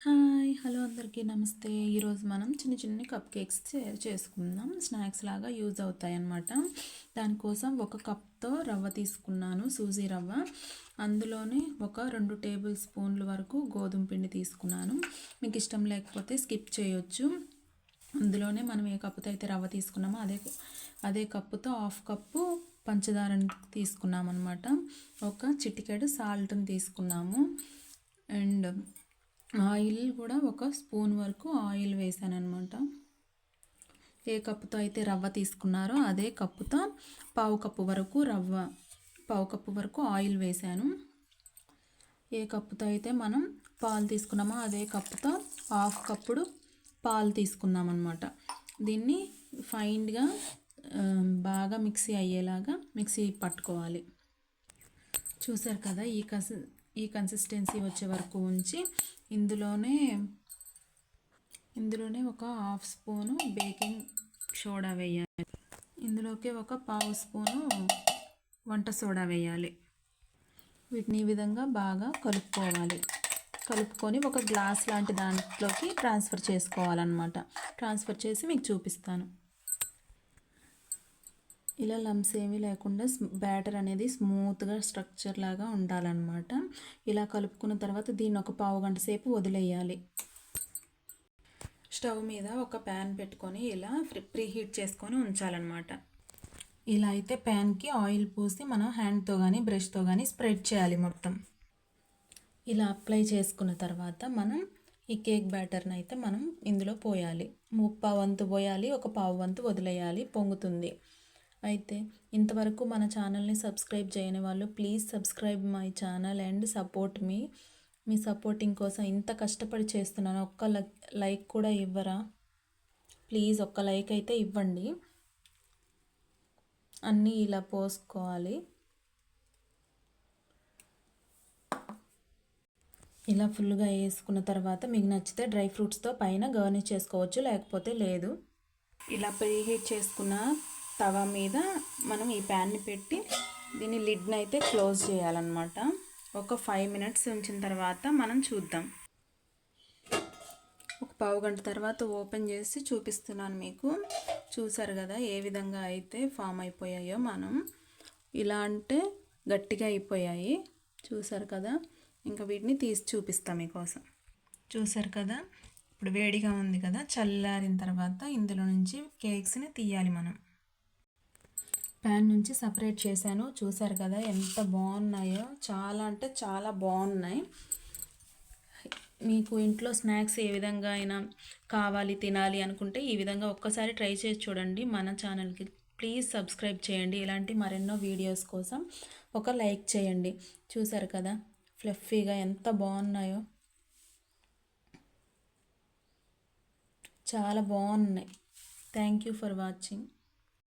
Hi hello అందరికీ నమస్తే. ఈరోజు మనం చిన్న కప్ కేక్స్ చేసుకుందాం. స్నాక్స్ లాగా యూజ్ అవుతాయి అన్నమాట. దానికోసం ఒక కప్తో రవ్వ తీసుకున్నాను, సూజీ రవ్వ. అందులోనే ఒక 2 టేబుల్ స్పూన్ల వరకు గోధుమ పిండి తీసుకున్నాను. మీకు ఇష్టం లేకపోతే స్కిప్ చేయొచ్చు. అందులోనే మనం ఏ కప్పుతో అయితే రవ్వ తీసుకున్నామో అదే కప్పుతో 1/2 కప్పు పంచదారని తీసుకున్నాం అనమాట. ఒక చిటికెడు సాల్ట్ని తీసుకున్నాము. అండ్ ఆయిల్ కూడా ఒక స్పూన్ వరకు ఆయిల్ వేసాను అనమాట. ఏ కప్పుతో అయితే రవ్వ తీసుకున్నారో అదే కప్పుతో 1/2 కప్పు వరకు రవ్వ, 1/2 కప్పు వరకు ఆయిల్ వేసాను. ఏ కప్పుతో అయితే మనం పాలు తీసుకున్నామో అదే కప్పుతో 1/2 కప్పుడు పాలు తీసుకున్నాం అనమాట. దీన్ని ఫైన్గా బాగా మిక్సీ అయ్యేలాగా మిక్సీ పట్టుకోవాలి. చూసారు కదా, ఈ కన్సిస్టెన్సీ వచ్చే వరకు ఉంచి ఇందులోనే ఒక 1/2 స్పూను బేకింగ్ సోడా వేయాలి. ఇందులోకి ఒక 1/2 స్పూను వంట సోడా వేయాలి. వీటిని ఈ విధంగా బాగా కలుపుకొని ఒక గ్లాస్ లాంటి దాంట్లోకి ట్రాన్స్ఫర్ చేసుకోవాలన్నమాట. ట్రాన్స్ఫర్ చేసి మీకు చూపిస్తాను. ఇలా లమ్స్ ఏమీ లేకుండా బ్యాటర్ అనేది స్మూత్గా స్ట్రక్చర్ లాగా ఉండాలన్నమాట. ఇలా కలుపుకున్న తర్వాత దీన్ని ఒక 1/2 గంట సేపు వదిలేయాలి. స్టవ్ మీద ఒక ప్యాన్ పెట్టుకొని ఇలా ప్రీహీట్ చేసుకొని ఉంచాలన్నమాట. ఇలా అయితే ప్యాన్కి ఆయిల్ పూసి మనం హ్యాండ్తో కానీ బ్రష్తో కానీ స్ప్రెడ్ చేయాలి మొత్తం. ఇలా అప్లై చేసుకున్న తర్వాత మనం ఈ కేక్ బ్యాటర్ని అయితే మనం ఇందులో పోయాలి. 1/2 వంతు పోయాలి, ఒక 1/2 వంతు వదిలేయాలి, పొంగుతుంది. అయితే ఇంతవరకు మన ఛానల్ని సబ్స్క్రైబ్ చేయని వాళ్ళు please subscribe my channel and support me supporting కోసం ఇంత కష్టపడి చేస్తున్నాను. ఒక్క లైక్ కూడా ఇవ్వరా? ప్లీజ్ ఒక్క లైక్ అయితే ఇవ్వండి. అన్నీ ఇలా పోసుకోవాలి. ఇలా ఫుల్గా వేసుకున్న తర్వాత మీకు నచ్చితే డ్రై ఫ్రూట్స్తో పైన గార్నిష్ చేసుకోవచ్చు, లేకపోతే లేదు. ఇలా ప్రీహీట్ చేసుకున్న తవా మీద మనం ఈ ప్యాన్ని పెట్టి దీని లిడ్ని అయితే క్లోజ్ చేయాలన్నమాట. ఒక 5 మినిట్స్ ఉంచిన తర్వాత మనం చూద్దాం. ఒక 1/2 గంట తర్వాత ఓపెన్ చేసి చూపిస్తున్నాను మీకు. చూసారు కదా ఏ విధంగా అయితే ఫామ్ అయిపోయాయో. మనం ఇలా అంటే గట్టిగా అయిపోయాయి. చూసారు కదా, ఇంకా వీటిని తీసి చూపిస్తాం మీకోసం. చూసారు కదా, ఇప్పుడు వేడిగా ఉంది కదా, చల్లారిన తర్వాత ఇందులో నుంచి కేక్స్ని తీయాలి మనం. ప్యాన్ నుంచి సపరేట్ చేశాను. చూసారు కదా ఎంత బాగున్నాయో, చాలా అంటే చాలా బాగున్నాయి. మీకు ఇంట్లో స్నాక్స్ ఏ విధంగా అయినా కావాలి తినాలి అనుకుంటే ఈ విధంగా ఒక్కసారి ట్రై చేసి చూడండి. మన ఛానల్కి ప్లీజ్ సబ్స్క్రైబ్ చేయండి. ఇలాంటి మరెన్నో వీడియోస్ కోసం ఒక లైక్ చేయండి. చూసారు కదా ఫ్లఫీగా ఎంత బాగున్నాయో, చాలా బాగున్నాయి. Thank you for watching.